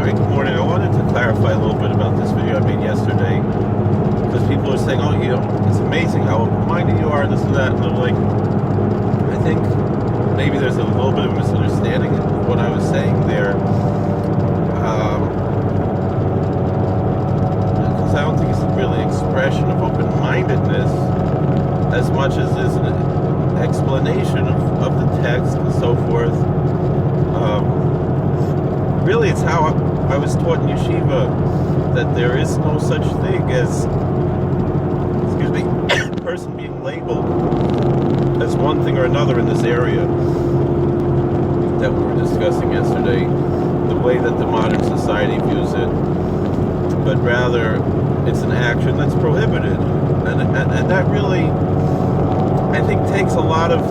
Alright, good morning. I wanted to clarify a little bit about this video I made yesterday, because people are saying, it's amazing how open-minded you are, this and that, and I'm like, I think maybe there's a little bit of a misunderstanding of what I was saying there, because I don't think it's really an expression of open-mindedness as much as it is an explanation of the text and so forth. Really, it's how I was taught in yeshiva, that there is no such thing as, a person being labeled as one thing or another in this area that we were discussing yesterday, the way that the modern society views it, but rather it's an action that's prohibited, and that really, I think, takes a lot of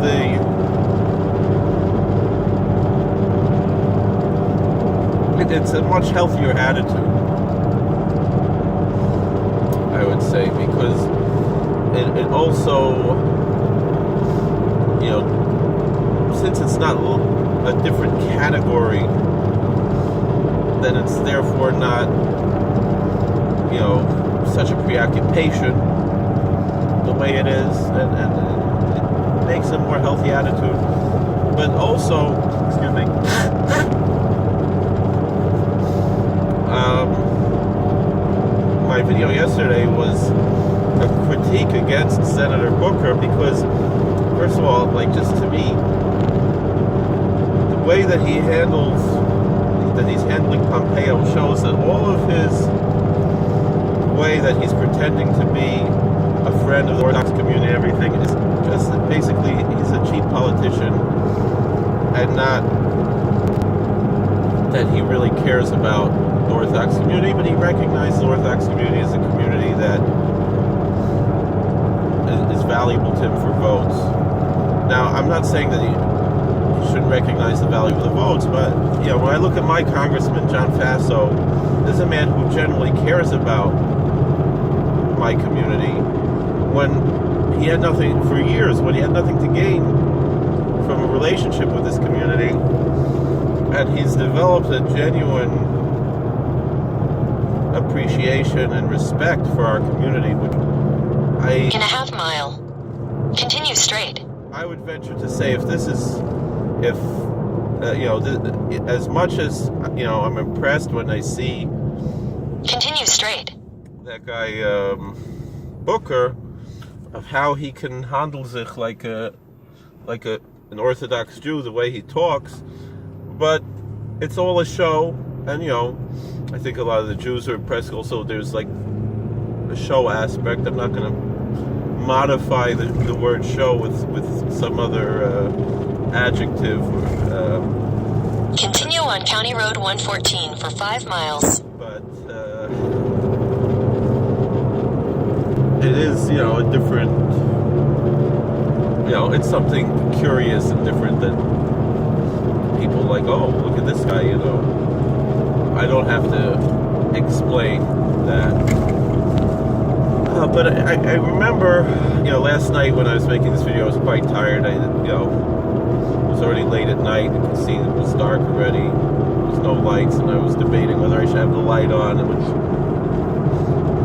it's a much healthier attitude, I would say, because it also, since it's not a different category, then it's therefore not, such a preoccupation the way it is, and it makes a more healthy attitude. But also, my video yesterday was a critique against Senator Booker, because, first of all, just to me, the way that he's handling Pompeo shows that all of his way that he's pretending to be a friend of the Orthodox community and everything is just that basically he's a cheap politician, and not that he really cares about the Orthodox community, but he recognizes the Orthodox community as a community that is valuable to him for votes. Now, I'm not saying that he shouldn't recognize the value of the votes, but when I look at my congressman, John Faso, this is a man who generally cares about my community, when he had nothing for years, when he had nothing to gain from a relationship with this community, and he's developed a genuine appreciation and respect for our community, which in a half mile, continue straight. I would venture to say, as much as I'm impressed when I see continue straight that guy Booker, of how he can handle sich like an Orthodox Jew, the way he talks, but it's all a show. And I think a lot of the Jews are impressed also. There's a show aspect. I'm not going to modify the word show with some other adjective. Continue on County Road 114 for 5 miles. But it is, a different, it's something curious and different that people like, oh, look at this guy, I don't have to explain that. But I remember, last night when I was making this video, I was quite tired. It was already late at night. You could see it was dark already. There was no lights, and I was debating whether I should have the light on. It was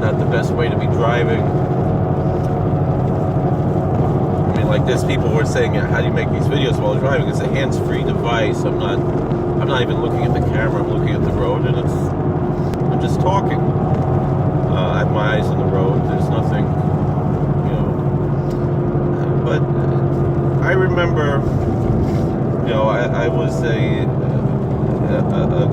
not the best way to be driving. I mean, like this, people were saying, how do you make these videos while driving? It's a hands-free device. I'm not even looking at the camera. I'm looking at the road, and I'm just talking. I have my eyes on the road. There's nothing, But I remember, I was a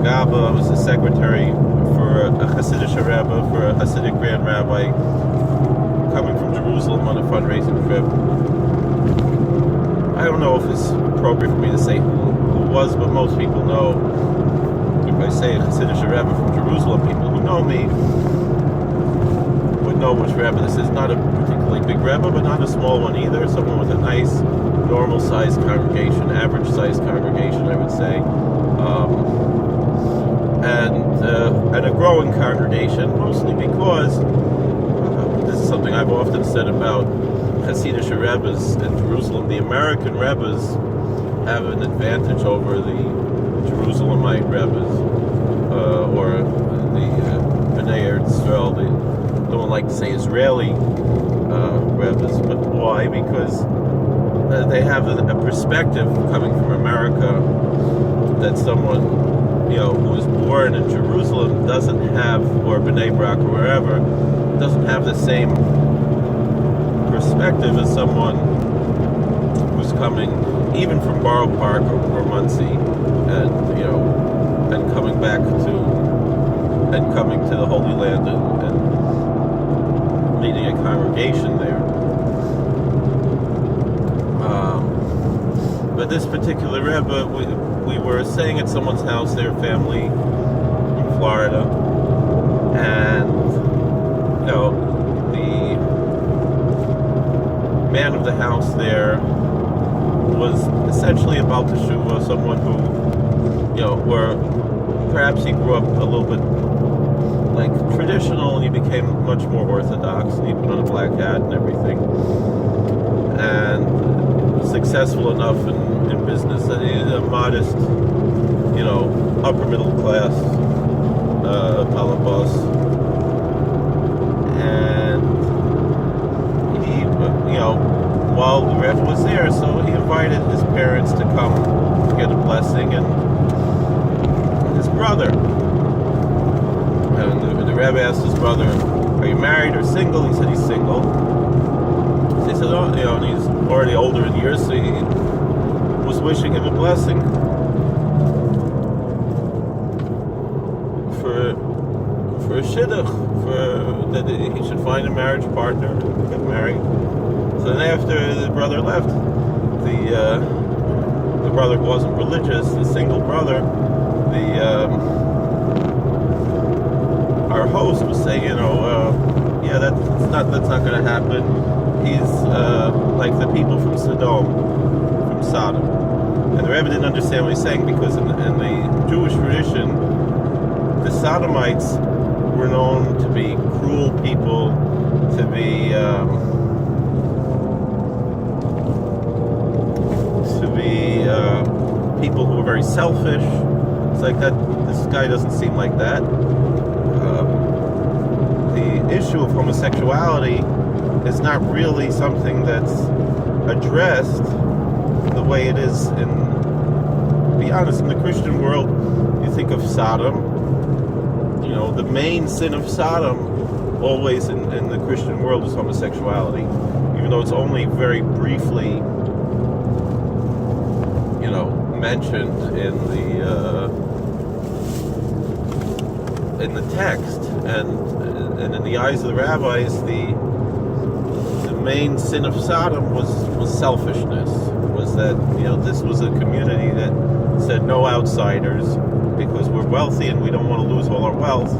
Gaba. I was a secretary for a Hasidic Rebbe, for a Hasidic Grand Rabbi, coming from Jerusalem on a fundraising trip. I don't know if it's appropriate for me to say who was, but most people know. If I say a Hasidic Rebbe from Jerusalem, people who know me would know which Rebbe this is. Not a particularly big Rebbe, but not a small one either. Someone with a nice, normal-sized congregation, average-sized congregation, I would say, and a growing congregation, mostly because this is something I've often said about Hasidic Rebbes in Jerusalem. The American Rebbes have an advantage over the Jerusalemite Rebbes, or like to say Israeli rabbis, but why? Because they have a perspective coming from America that someone, who was born in Jerusalem doesn't have, or Bnei Brak or wherever, doesn't have the same perspective as someone who's coming even from Borough Park or Muncie, and coming back to the Holy Land and leading a congregation there. But this particular Rebbe, we were staying at someone's house, their family in Florida, and the man of the house there was essentially about teshuvah, someone who, where perhaps he grew up a little bit like traditional, and he became much more orthodox, and he put on a black hat and everything, and successful enough in business that he's a modest, upper middle class balabas, and he, while the Rebbe was there, so he invited his parents to come get a blessing, and his brother. And the Rebbe asked his brother, "Are you married or single?" He said he's single. So he said, "Oh, and he's already older in years," so he was wishing him a blessing for a shidduch, for that he should find a marriage partner, get married. So then after the brother left, the brother who wasn't religious, the single brother, our host was saying, that's not going to happen. He's like the people from Sodom, from Sodom. And the Rebbe didn't understand what he's saying, because in the Jewish tradition, the Sodomites were known to be cruel people, to be people who were very selfish. It's like that. This guy doesn't seem like that. The issue of homosexuality is not really something that's addressed the way it is to be honest, in the Christian world. You think of Sodom, the main sin of Sodom always in the Christian world is homosexuality, even though it's only very briefly mentioned in the text, and in the eyes of the rabbis, the main sin of Sodom was selfishness. Was that this was a community that said no outsiders, because we're wealthy and we don't want to lose all our wealth.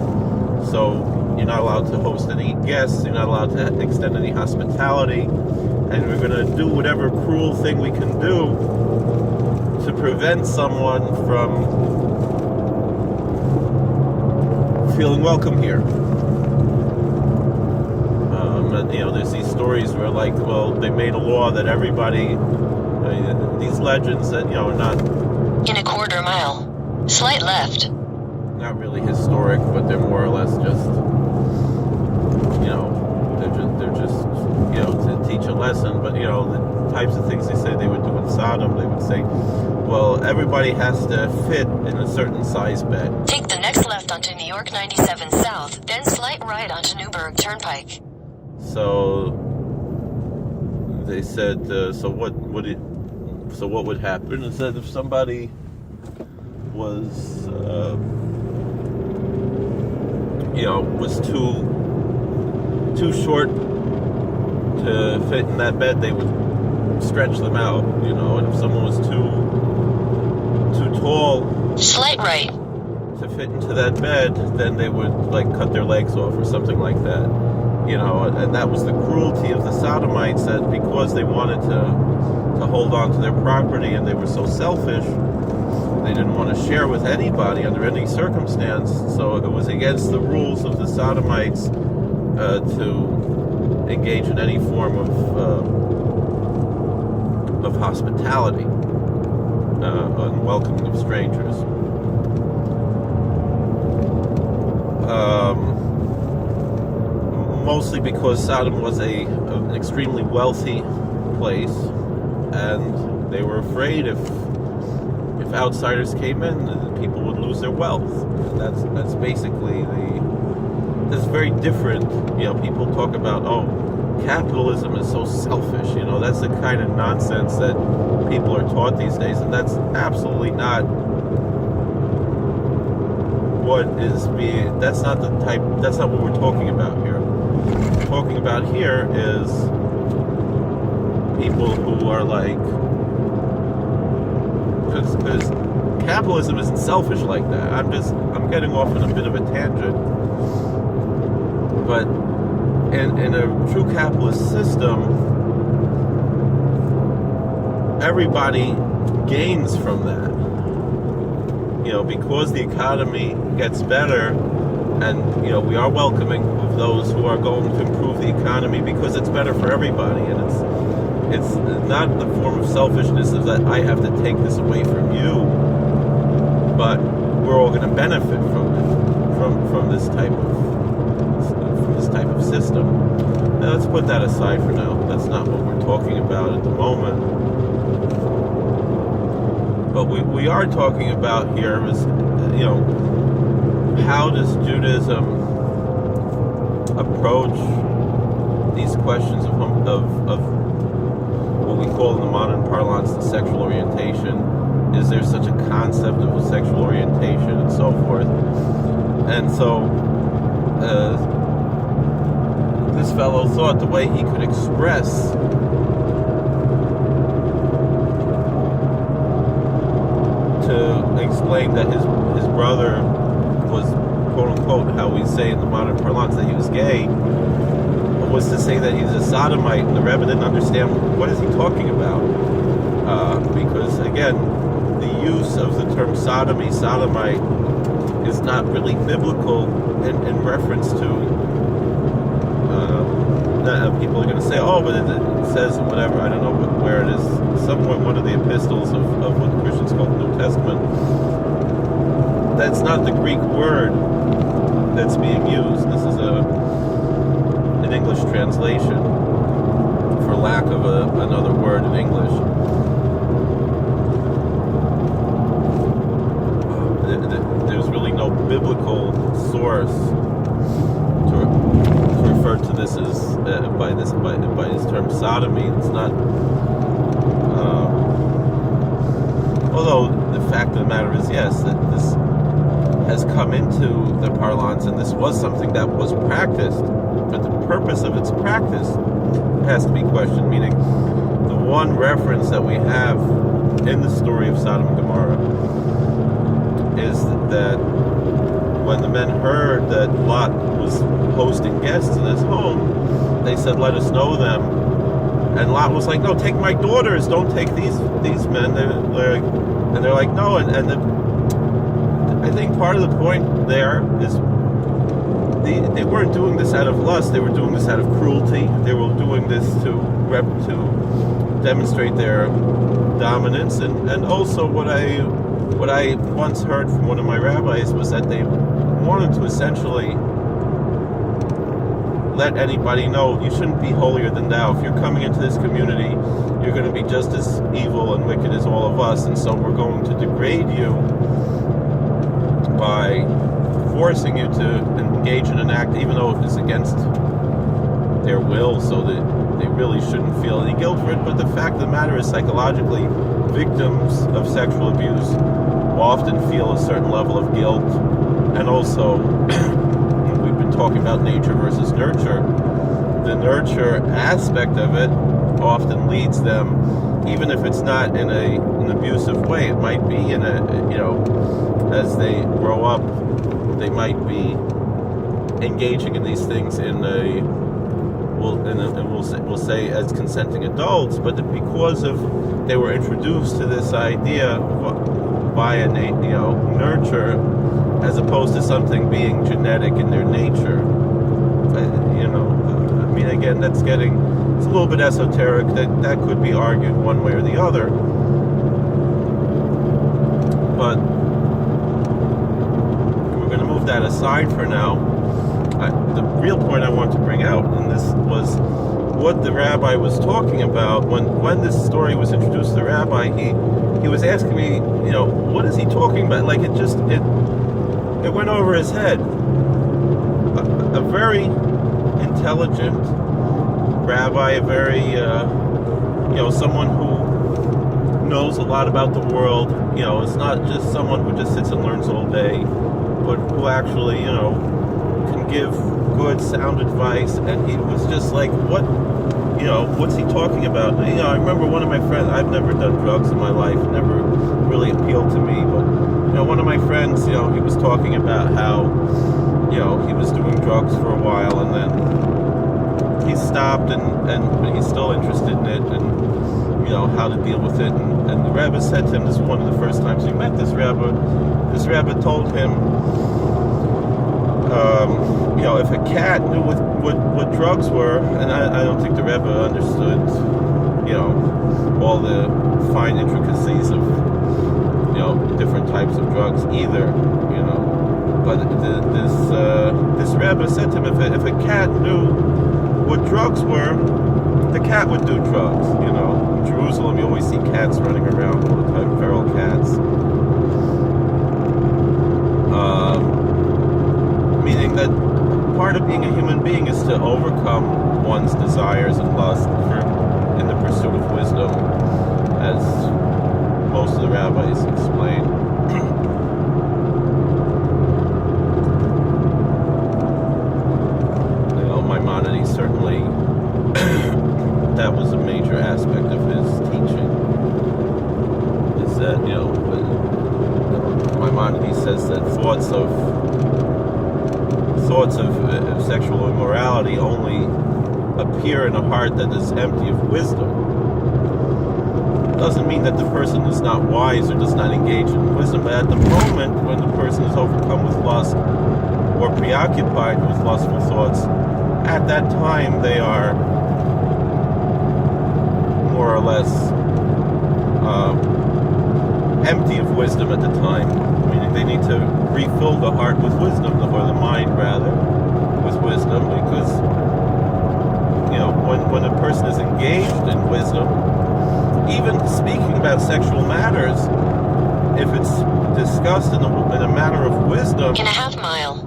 So you're not allowed to host any guests, you're not allowed to extend any hospitality, and we're going to do whatever cruel thing we can do to prevent someone from feeling welcome here. There's these stories where, they made a law that everybody, these legends that, are not... In a quarter mile, slight left. Not really historic, but they're more or less just, they're just, to teach a lesson. But, the types of things they say they would do in Sodom, they would say, well, everybody has to fit in a certain size bed. Take the next left onto New York 97 South, then slight right onto Newburgh Turnpike. So they said, so what would happen? It said if somebody was, was too short to fit in that bed, they would stretch them out, and if someone was too tall, slight right, to fit into that bed, then they would cut their legs off or something like that. And that was the cruelty of the Sodomites, that because they wanted to hold on to their property and they were so selfish, they didn't want to share with anybody under any circumstance. So it was against the rules of the Sodomites to engage in any form of hospitality and welcoming of strangers. mostly because Sodom was an extremely wealthy place, and they were afraid if outsiders came in, people would lose their wealth. And that's basically that's very different. People talk about, capitalism is so selfish. That's the kind of nonsense that people are taught these days, and that's absolutely not that's not what we're talking about here. What we're talking about here is people who are like, because capitalism isn't selfish like that. I'm getting off on a bit of a tangent, but in a true capitalist system, everybody gains from that. Because the economy gets better, and we are welcoming of those who are going to improve the economy because it's better for everybody, and it's not the form of selfishness of that I have to take this away from you, but we're all going to benefit from it, from this type of system. Now let's put that aside for now. That's not what we're talking about at the moment. But we are talking about here is, how does Judaism approach these questions of what we call in the modern parlance the sexual orientation? Is there such a concept of a sexual orientation and so forth? And so this fellow thought the way he could express to explain that his brother was, quote unquote, how we say in the modern parlance, that he was gay, was to say that he's a sodomite, and the Rebbe didn't understand what is he talking about, because again, the use of the term sodomite is not really biblical in reference to people are going to say, but it says whatever, I don't know where it is, somewhere one of the epistles of what the Christians call the New Testament. That's not the Greek word that's being used. This is an English translation, for lack of another word in English. There's really no biblical source to refer to this as by this term sodomy. It's not. Although the fact of the matter is, yes, that this has come into the parlance, and this was something that was practiced, but the purpose of its practice has to be questioned. Meaning, the one reference that we have in the story of Sodom and Gomorrah is that when the men heard that Lot was hosting guests in his home, they said, "Let us know them." And Lot was like, "No, take my daughters. Don't take these men." They're like, "No." And I think part of the point there is they weren't doing this out of lust. They were doing this out of cruelty. They were doing this to demonstrate their dominance. And also what I once heard from one of my rabbis was that they wanted to essentially let anybody know you shouldn't be holier than thou. If you're coming into this community, you're going to be just as evil and wicked as all of us, and so we're going to degrade you by forcing you to engage in an act, even though it is against their will, so that they really shouldn't feel any guilt for it. But the fact of the matter is, psychologically, victims of sexual abuse often feel a certain level of guilt, and also we've been talking about nature versus nurture. The nurture aspect of it often leads them, even if it's not in an abusive way, it might be in as they grow up, they might be engaging in these things we'll say as consenting adults, but because they were introduced to this idea via nurture, as opposed to something being genetic in their nature. Again, it's a little bit esoteric. That could be argued one way or the other. But we're going to move that aside for now. the real point I want to bring out, and this was what the rabbi was talking about when this story was introduced to the rabbi. He was asking me, what is he talking about? Like it went over his head. A very intelligent rabbi, a very someone who knows a lot about the world. It's not just someone who just sits and learns all day, but who actually can give good sound advice. And he was just like, what's he talking about? I remember one of my friends, I've never done drugs in my life, it never really appealed to me, but one of my friends, he was talking about how he was doing drugs for a while, and then he stopped, and he's still interested in it, and how to deal with it. And the Rebbe said to him, this is one of the first times he met this Rebbe. This Rebbe told him, if a cat knew what drugs were, and I don't think the Rebbe understood, all the fine intricacies of, different types of drugs either, But this Rebbe said to him, if a cat knew what drugs were, the cat would do drugs. In Jerusalem, you always see cats running around all the time, feral cats. Meaning that part of being a human being is to overcome one's desires and lust in the pursuit of wisdom, as most of the rabbis explain. Maimonides certainly that was a major aspect of his teaching. Is that Maimonides says that thoughts of sexual immorality only appear in a heart that is empty of wisdom. Doesn't mean that the person is not wise or does not engage in wisdom, but at the moment when the person is overcome with lust or preoccupied with lustful thoughts, at that time they are more or less empty of wisdom at the time, meaning they need to refill the heart with wisdom, or the mind rather, with wisdom, because when a person is engaged in wisdom, even speaking about sexual matters, if it's discussed in a manner of wisdom, in a half mile,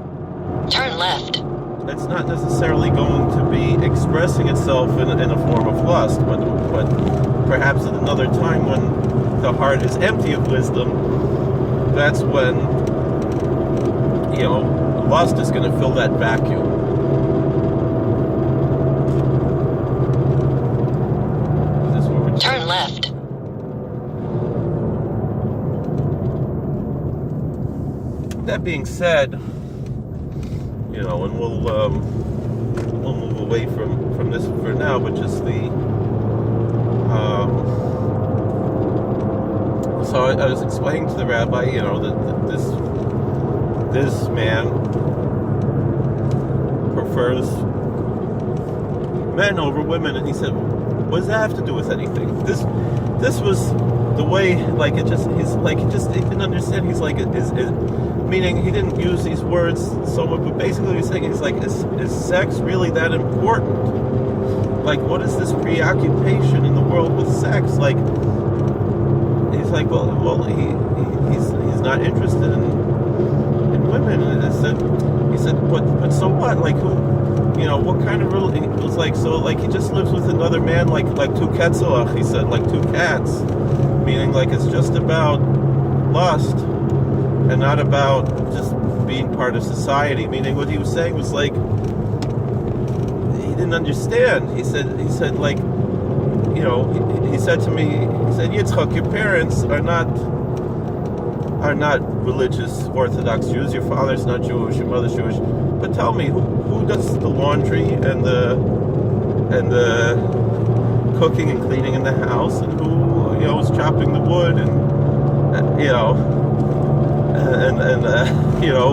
turn left. It's not necessarily going to be expressing itself in a form of lust, but perhaps at another time when the heart is empty of wisdom, that's when lust is going to fill that vacuum. Is this where we're turn left. That being said, and we'll move away from this for now, but just so I was explaining to the rabbi, that this man prefers men over women, and he said, what does that have to do with anything? This was the way, he didn't understand. He's like, meaning he didn't use these words so much, but basically he's saying, is sex really that important? Like, what is this preoccupation in the world with sex? Like, he's like, well, he's not interested in women. And he said, but so what? Like, who? What kind of rule? It was like, so like he just lives with another man, like two ketzoach. He said, like two cats, meaning like it's just about lust and not about just being part of society. Meaning what he was saying was like, he didn't understand. He said like, he said to me, he said, Yitzchak, your parents are not religious Orthodox Jews. Your father's not Jewish, your mother's Jewish. But tell me, who does the laundry and the cooking and cleaning in the house, and who is chopping the wood and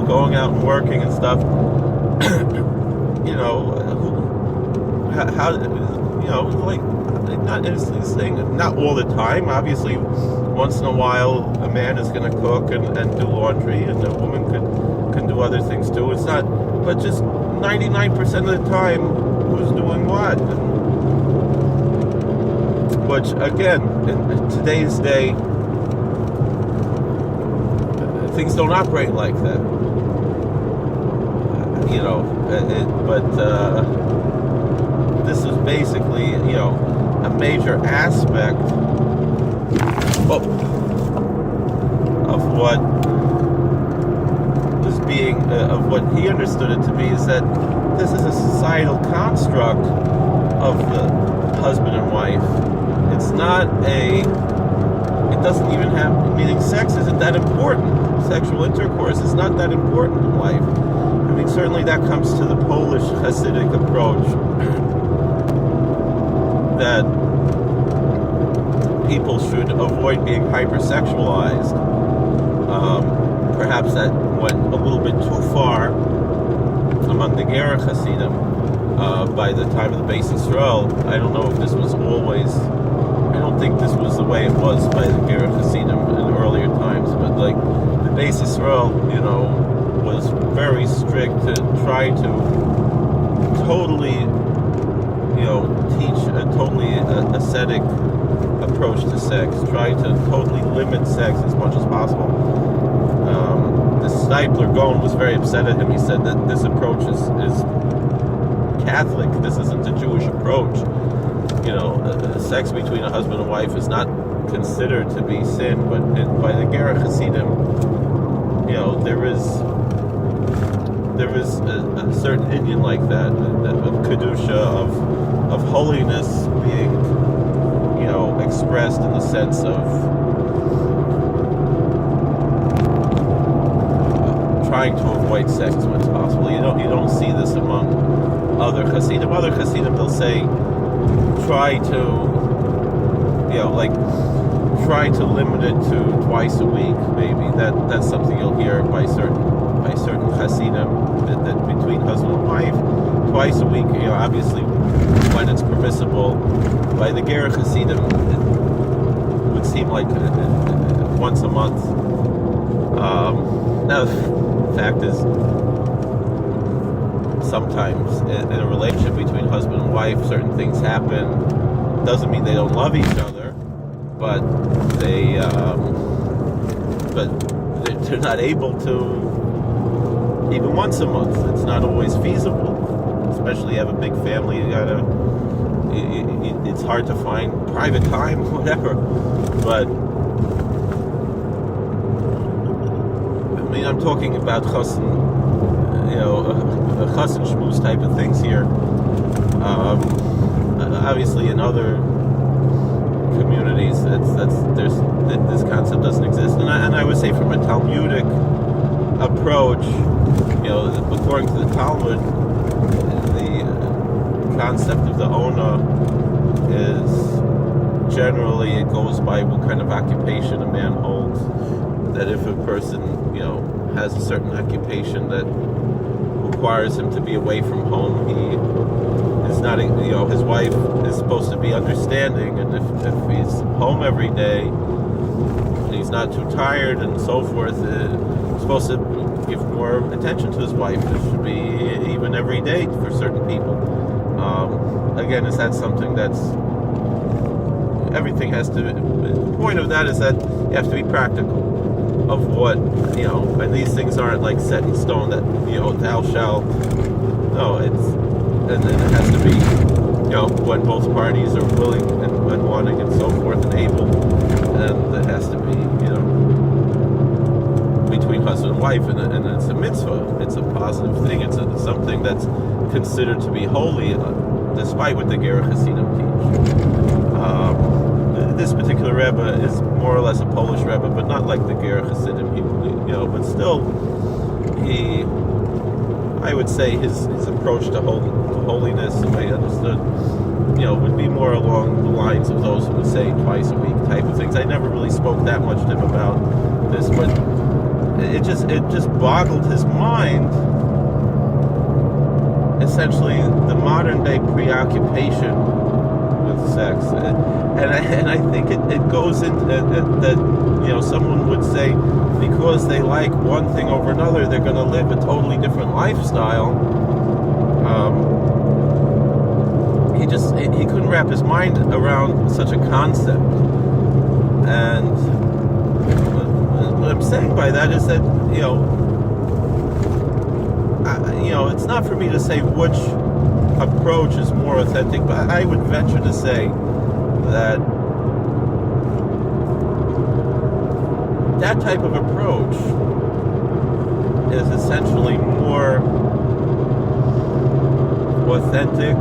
going out and working and stuff. He's saying not all the time. Obviously, once in a while, a man is going to cook and do laundry, and a woman can do other things too. It's not, but just 99% of the time, who's doing what? Which, again, in today's day, things don't operate like that. But this is basically, a major aspect of what was being, of what he understood it to be, is that this is a societal construct of the husband and wife. It's not it doesn't even have, meaning sex isn't that important. Sexual intercourse is not that important in life. I mean, certainly that comes to the Polish Hasidic approach that people should avoid being hypersexualized. Perhaps that went a little bit too far among the Ger Hasidim by the time of the Beis Yisrael. I don't know if this was always. I don't think this was the way it was by the Ger Hasidim in earlier times, but like the Beis Yisrael, was very strict to try to totally, teach a totally ascetic approach to sex, try to totally limit sex as much as possible. The Stipler Gaon was very upset at him. He said that this approach is Catholic. This isn't a Jewish approach. Sex between a husband and wife is not considered to be sin, but by the Ger Hasidim, there is a certain Indian like that of kedusha, of holiness being, expressed in the sense of trying to avoid sex as much as possible. You don't see this among other Hasidim. Other Hasidim, they'll say, try to limit it to twice a week, maybe. That's something you'll hear by certain Hasidim, that between husband and wife, twice a week, obviously when it's permissible. By the Ger Hasidim, it would seem like once a month. Now the fact is, sometimes in a relationship between husband and wife, certain things happen. Doesn't mean they don't love each other, but they're not able to even once a month. It's not always feasible, especially you have a big family. It's hard to find private time, whatever. But I mean, I'm talking about chassan, a chassan shmooze type of things here. Obviously, in other communities, this concept doesn't exist, and I would say from a Talmudic approach, according to the Talmud, the concept of the ona is generally, it goes by what kind of occupation a man holds. That if a person, has a certain occupation that requires him to be away from home, he is not, his wife is supposed to be understanding, and if he's home every day, and he's not too tired and so forth, supposed to give more attention to his wife. It should be even every day for certain people. Again, is that something that's, everything has to, the point of that is that you have to be practical of what, and these things aren't like set in stone that, thou shalt, no, and then it has to be, when both parties are willing and wanting and so forth and able, and it has to be, between husband and wife, and it's a mitzvah, it's a positive thing, it's something that's considered to be holy, despite what the Ger Hasidim teach. This particular Rebbe is more or less a Polish Rebbe, but not like the Ger Hasidim, but still, I would say his approach to holiness, the way he understood, would be more along the lines of those who would say twice a week type of things. I never really spoke that much to him about this, but it just boggled his mind. Essentially, the modern day preoccupation with sex, and I think it goes into that someone would say because they like one thing over another, they're going to live a totally different lifestyle. he couldn't wrap his mind around such a concept. And what I'm saying by that is that it's not for me to say which approach is more authentic, but I would venture to say that that type of approach is essentially more authentic,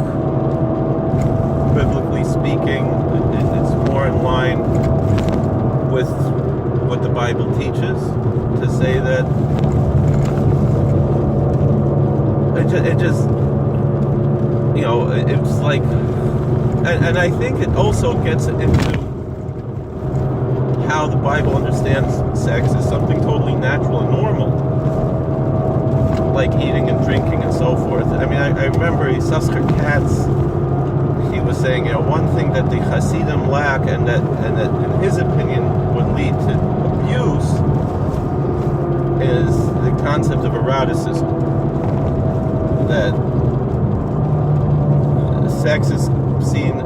biblically speaking. It's more in line with what the Bible teaches, to say that it just it's like, and I think it also gets into how the Bible understands sex as something totally natural and normal, like eating and drinking and so forth. I mean, I remember Yisachar Katz, he was saying, one thing that the Hasidim lack, and that in his opinion would lead to abuse, is the concept of eroticism. That sex is seen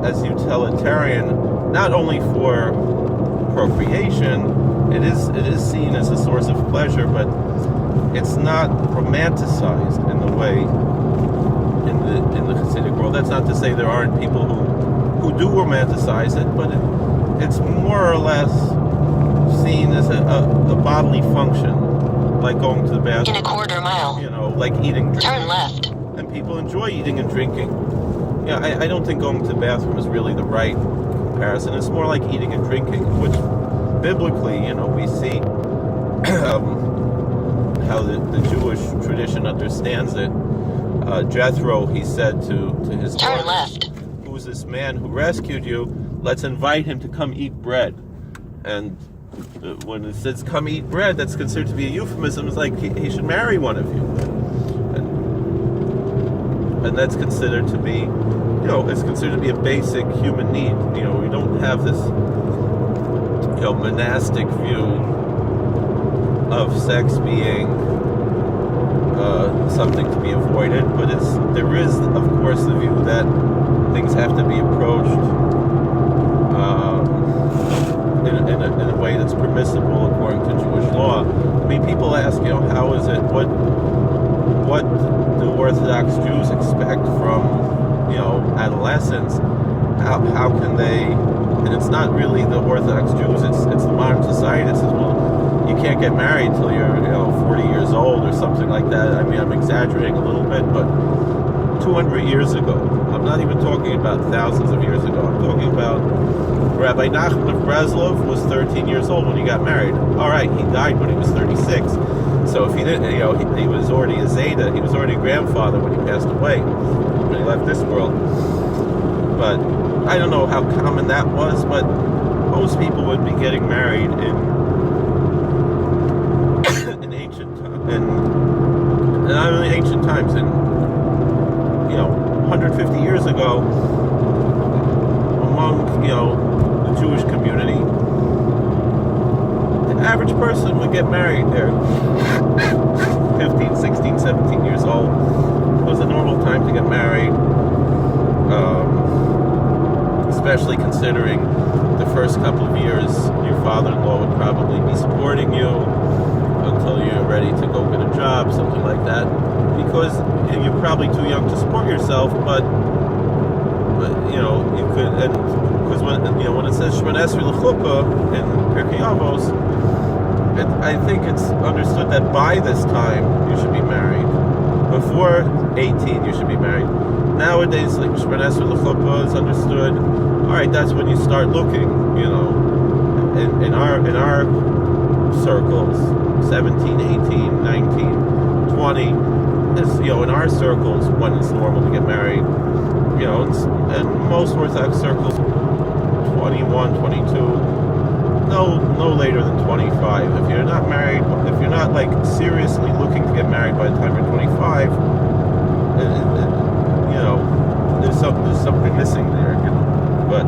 as utilitarian, not only for procreation. It is seen as a source of pleasure, but it's not romanticized in the way in the Hasidic world. That's not to say there aren't people who do romanticize it, but it's more or less seen as a bodily function, like going to the bathroom. In a quarter mile, like eating, drinking. Turn left. And people enjoy eating and drinking. I don't think going to the bathroom is really the right comparison. It's more like eating and drinking, which biblically, we see how the Jewish tradition understands it. Jethro, he said to his Turn wife, left. who's this man who rescued you, let's invite him to come eat bread. And when it says come eat bread, that's considered to be a euphemism. It's like he should marry one of you. And that's considered to be, it's considered to be a basic human need. We don't have this, monastic view of sex being something to be avoided, but there is, of course, the view that things have to be approached in a way that's permissible according to Jewish law. I mean, people ask, how is it? What do Orthodox Jews expect from, adolescents? How can they? And it's not really the Orthodox Jews. It's the modern society that says, well, you can't get married till you're 40 years old or something like that. I mean, I'm exaggerating a little bit, but 200 years ago, I'm not even talking about thousands of years ago. I'm talking about Rabbi Nachman of Breslov was 13 years old when he got married. All right, he died when he was 36. So if he didn't, he was already a Zeta. He was already a grandfather when he passed away, when he left this world. But I don't know how common that was, but most people would be getting married in ancient times, and not only ancient times, in 150 years ago, among the Jewish community, the average person would get married there 15, 16, 17 years old. It was a normal time to get married, especially considering the first couple of years your father-in-law would probably be supporting you until you're ready to go get a job, something like that, because you're probably too young to support yourself, but you could, and because when it says Shemon Esrei L'Chuppah in Pirkei Avos, I think it's understood that by this time you should be married. Before 18 you should be married. Nowadays, like Shemon Esrei L'Chuppah is understood. All right, that's when you start looking. In our circles, 17, 18, 19, 20 is in our circles when it's normal to get married. And most Orthodox circles, 21, 22, no later than 25. If you're not married, if you're not like seriously looking to get married by the time you're 25, there's something missing there. But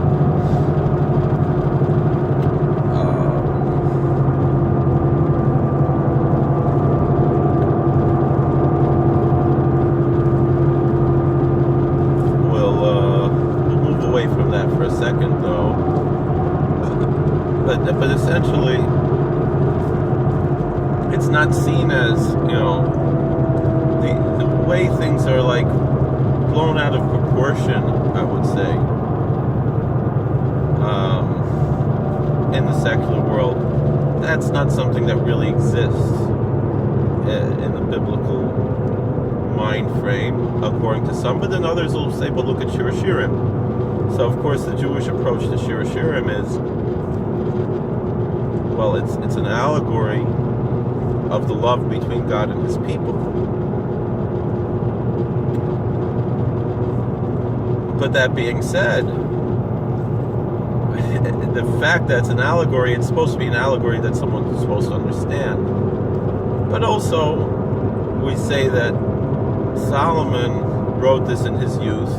but essentially, it's not seen as, the way things are like blown out of proportion, I would say, in the secular world. That's not something that really exists in the biblical mind frame, according to some, but then others will say, well, look at Shir Shirim. So, of course, the Jewish approach to Shir Shirim is, well, it's an allegory of the love between God and His people. But that being said, the fact that it's an allegory, it's supposed to be an allegory that someone's supposed to understand. But also, we say that Solomon wrote this in his youth,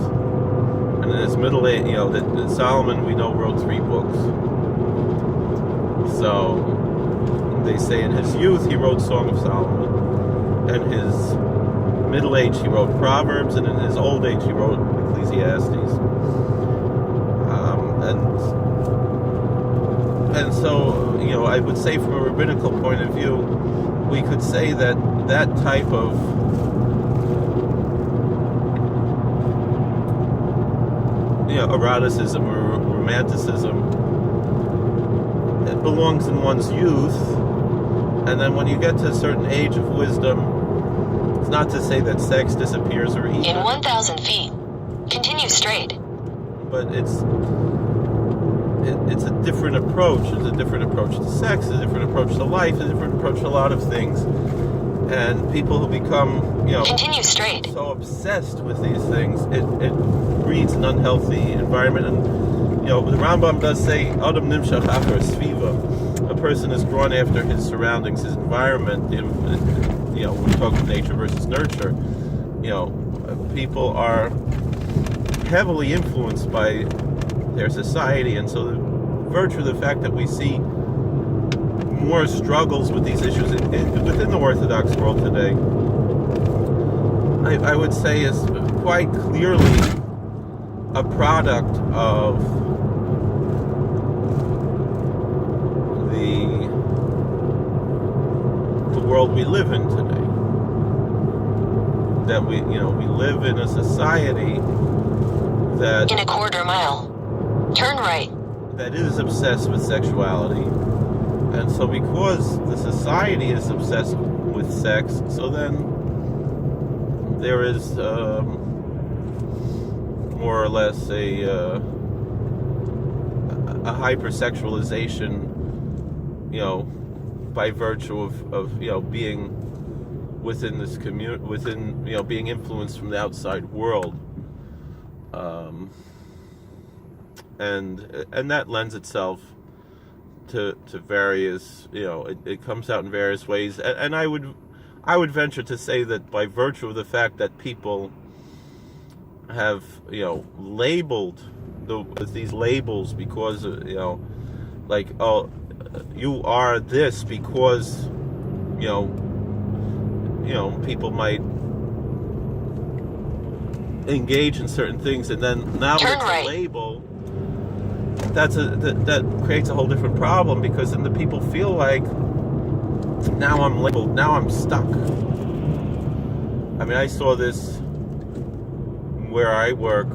and in his middle age, that Solomon, we know, wrote 3 books. So, they say in his youth he wrote Song of Solomon. In his middle age he wrote Proverbs, and in his old age he wrote Ecclesiastes. And so, I would say from a rabbinical point of view, we could say that that type of eroticism or romanticism, it belongs in one's youth, and then when you get to a certain age of wisdom, it's not to say that sex disappears or even. In 1,000 feet, continue straight. But it's a different approach. It's a different approach to sex, a different approach to life, a different approach to a lot of things. And people who become, continue straight, so obsessed with these things, it breeds an unhealthy environment. And the Rambam does say, Adam nimshach achar sviva. A person is drawn after his surroundings, his environment. When we talk of nature versus nurture, people are heavily influenced by their society, and so the virtue of the fact that we see more struggles with these issues within the Orthodox world today, I would say is quite clearly a product of the world we live in today. That we live in a society that, in a quarter mile, turn right, that is obsessed with sexuality. And so because the society is obsessed with sex, so then there is more or less a hypersexualization, by virtue of being within this community, being influenced from the outside world. And that lends itself to various, it comes out in various ways. And I would venture to say that by virtue of the fact that people have, labeled with these labels because, like, oh, you are this because, people might engage in certain things, and then now turn it's right. A label. That creates a whole different problem, because then the people feel like, now I'm labeled, now I'm stuck. I mean, I saw this where I work.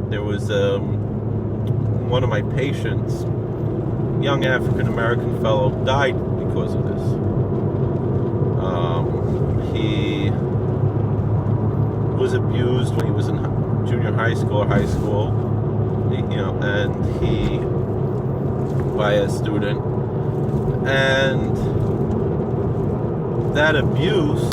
There was one of my patients, young African American fellow, died because of this. He was abused when he was in junior high school or high school, and he, by a student, and that abuse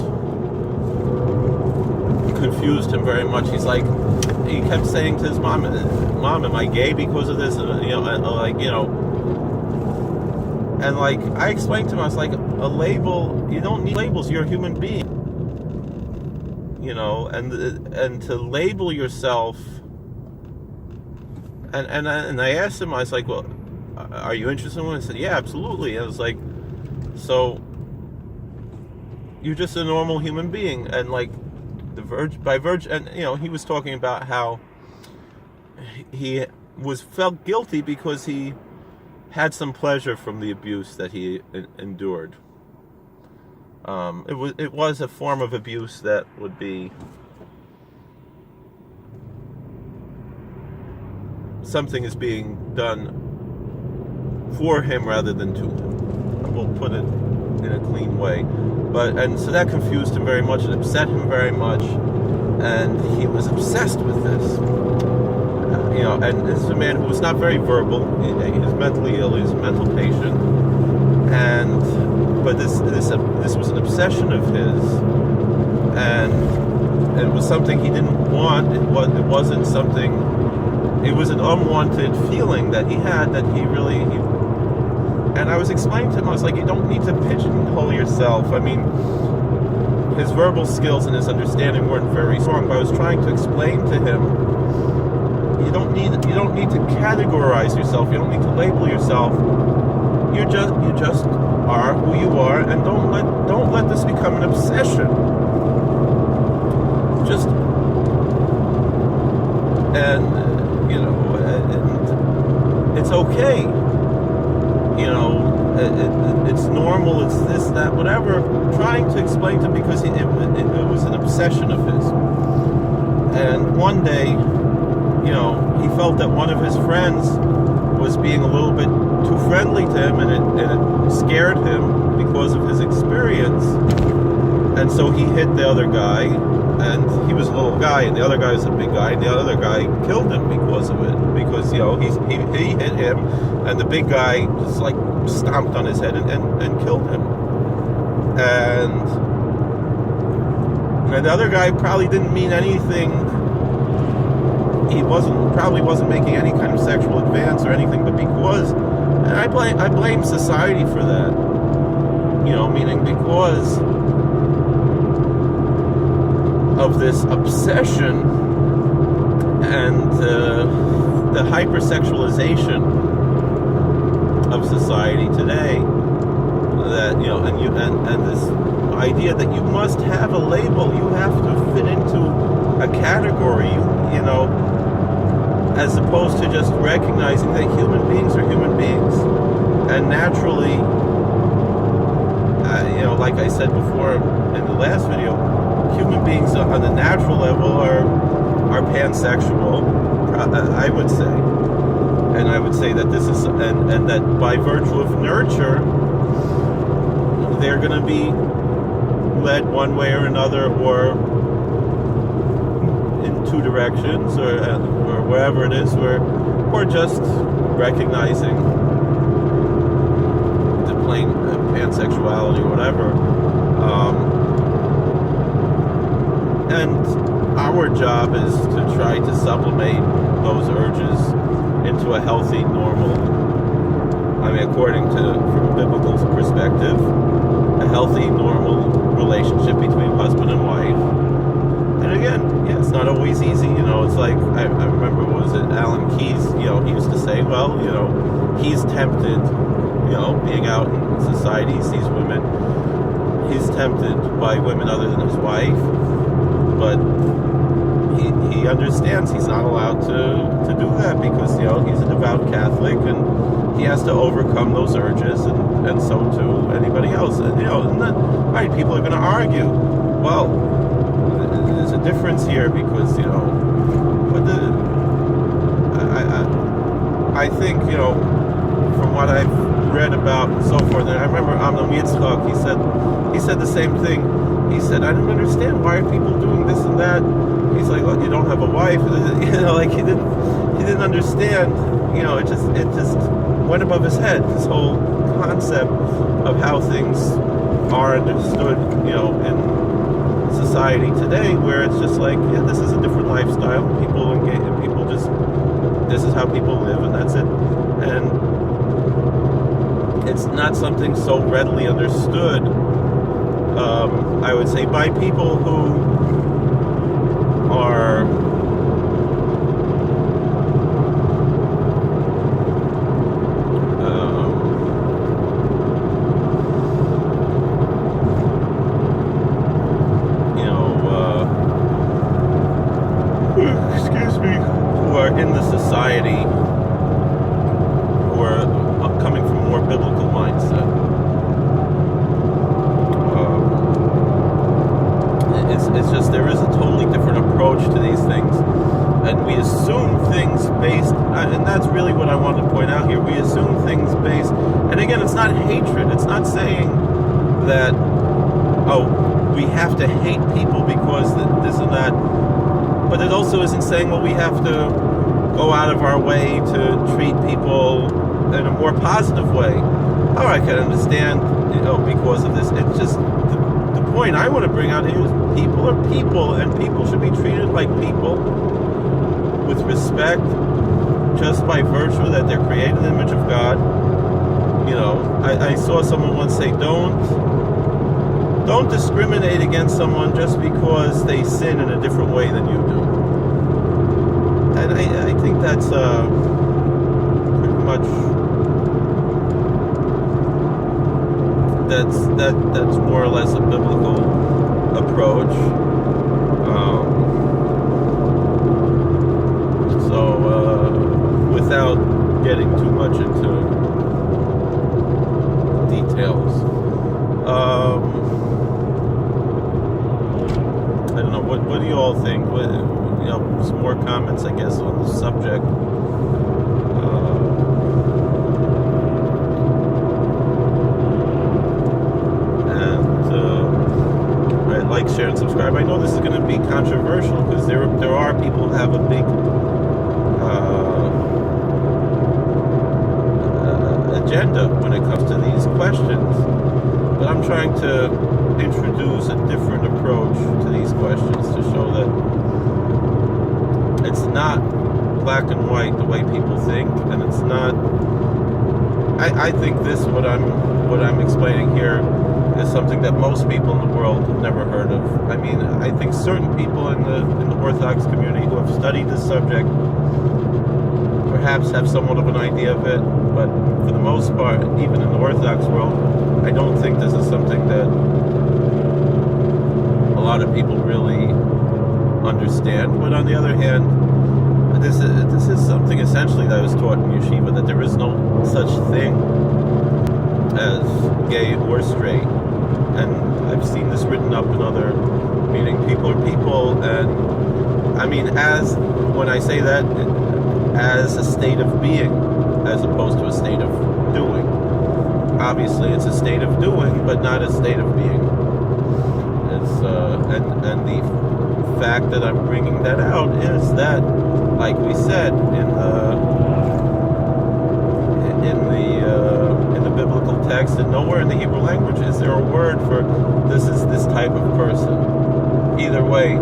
confused him very much. He kept saying to his mom, am I gay because of this? And I explained to him, I was like, a label, you don't need labels, you're a human being. And to label yourself, and I asked him, I was like, well, are you interested in one? He said, yeah, absolutely. I was like, so you're just a normal human being. And and he was talking about how he felt guilty because he had some pleasure from the abuse that he endured. It was a form of abuse that would be something is being done for him rather than to him. We'll put it in a clean way. And so that confused him very much. It upset him very much, and he was obsessed with this. And this is a man who was not very verbal. He was mentally ill. He was a mental patient, but this was an obsession of his, and it was something he didn't want. It wasn't something. It was an unwanted feeling that he had that he really. And I was explaining to him, I was like, you don't need to pigeonhole yourself. I mean, his verbal skills and his understanding weren't very strong, but I was trying to explain to him, you don't need to categorize yourself. You don't need to label yourself. You just are who you are, and don't let this become an obsession. And it's okay. It's normal. It's this, that, whatever. Trying to explain to him because it was an obsession of his. And one day, he felt that one of his friends was being a little bit too friendly to him, and it scared him because of his experience. And so he hit the other guy, and he was a little guy, and the other guy was a big guy, and the other guy killed him because of it. Because he hit him, and the big guy just like stomped on his head and killed him. And the other guy probably didn't mean anything. He probably wasn't making any kind of sexual advance or anything, but because, and I blame society for that. Meaning because of this obsession and the hypersexualization of society today, that and this idea that you must have a label, you have to fit into a category, as opposed to just recognizing that human beings are human beings, and naturally, like I said before in the last video, human beings on the natural level are pansexual, I would say. And I would say that this is, and that by virtue of nurture, they're going to be led one way or another, or in two directions, or wherever it is, or just recognizing the plain pansexuality or whatever. And our job is to try to sublimate those urges into a healthy, normal, according to, from a biblical perspective, a healthy, normal relationship between husband and wife. And again, it's not always easy, it's like, I remember, what was it, Alan Keyes, he used to say, well, he's tempted, being out in society, he sees women, he's tempted by women other than his wife, but he understands he's not allowed to do that because, he's a devout Catholic, and he has to overcome those urges, and so too anybody else. And, right, people are going to argue, well, there's a difference here because, but I think, from what I've read about and so forth, and I remember Amnon Yitzchak, he said the same thing. He said, I don't understand, why are people doing this and that? He's like, well, you don't have a wife, like he didn't understand, it just went above his head, this whole concept of how things are understood, in society today, where it's just like, this is a different lifestyle, people engage, and people just, this is how people live, and that's it. And it's not something so readily understood, I would say, by people who are and we assume things based, and that's really what I want to point out here. We assume things based, and again, it's not hatred. It's not saying that, we have to hate people because this and that. But it also isn't saying, we have to go out of our way to treat people in a more positive way. I can understand, because of this. It's just the point I want to bring out here is people are people, and people should be treated like people with respect, just by virtue that they're created in the image of God. I saw someone once say, don't discriminate against someone just because they sin in a different way than you do. And I think that's pretty much that's more or less a biblical approach. Without getting too much into details, I don't know. What do you all think? Some more comments, I guess, on the subject. Like, share, and subscribe. I know this is going to be controversial because there are people who have a big agenda when it comes to these questions, but I'm trying to introduce a different approach to these questions to show that it's not black and white the way people think, and it's not. I think what I'm explaining here is something that most people in the world have never heard of. I mean, I think certain people in the Orthodox community who have studied this subject perhaps have somewhat of an idea of it, but for the most part, even in the Orthodox world, I don't think this is something that a lot of people really understand. But on the other hand, this is something essentially that I was taught in yeshiva, that there is no such thing as gay or straight. And I've seen this written up in other, meaning people are people, and I mean, when I say that, as a state of being, as opposed to a state of doing. Obviously, it's a state of doing, but not a state of being. It's and the fact that I'm bringing that out is that, like we said in the biblical text, and nowhere in the Hebrew language is there a word for this is this type of person. Either way,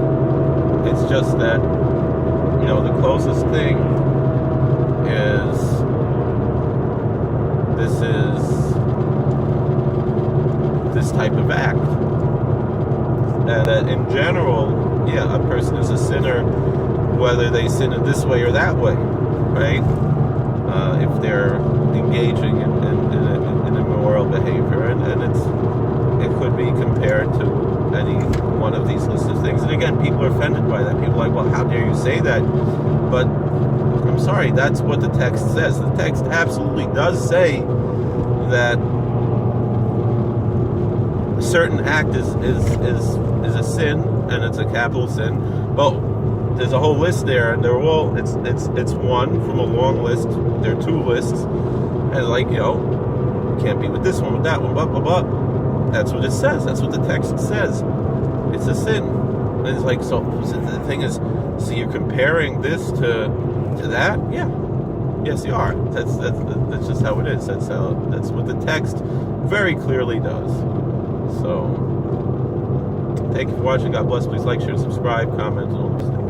it's just that the closest thing is this type of act. And that in general, a person is a sinner whether they sin in this way or that way, right? If they're engaging in immoral behavior, and it could be compared to any one of these lists of things. And again, people are offended by that. People are like, well, how dare you say that? But I'm sorry, that's what the text says. The text absolutely does say that a certain act is a sin, and it's a capital sin. But there's a whole list there, and they're all it's one from a long list. There are two lists, and you can't be with this one, with that one, blah blah blah. That's what it says. That's what the text says. It's a sin. And it's like, so the thing is, so you're comparing this to that? Yeah. Yes, you are. That's just how it is. That's what the text very clearly does. So, thank you for watching. God bless. Please like, share, subscribe, comment, and all those things.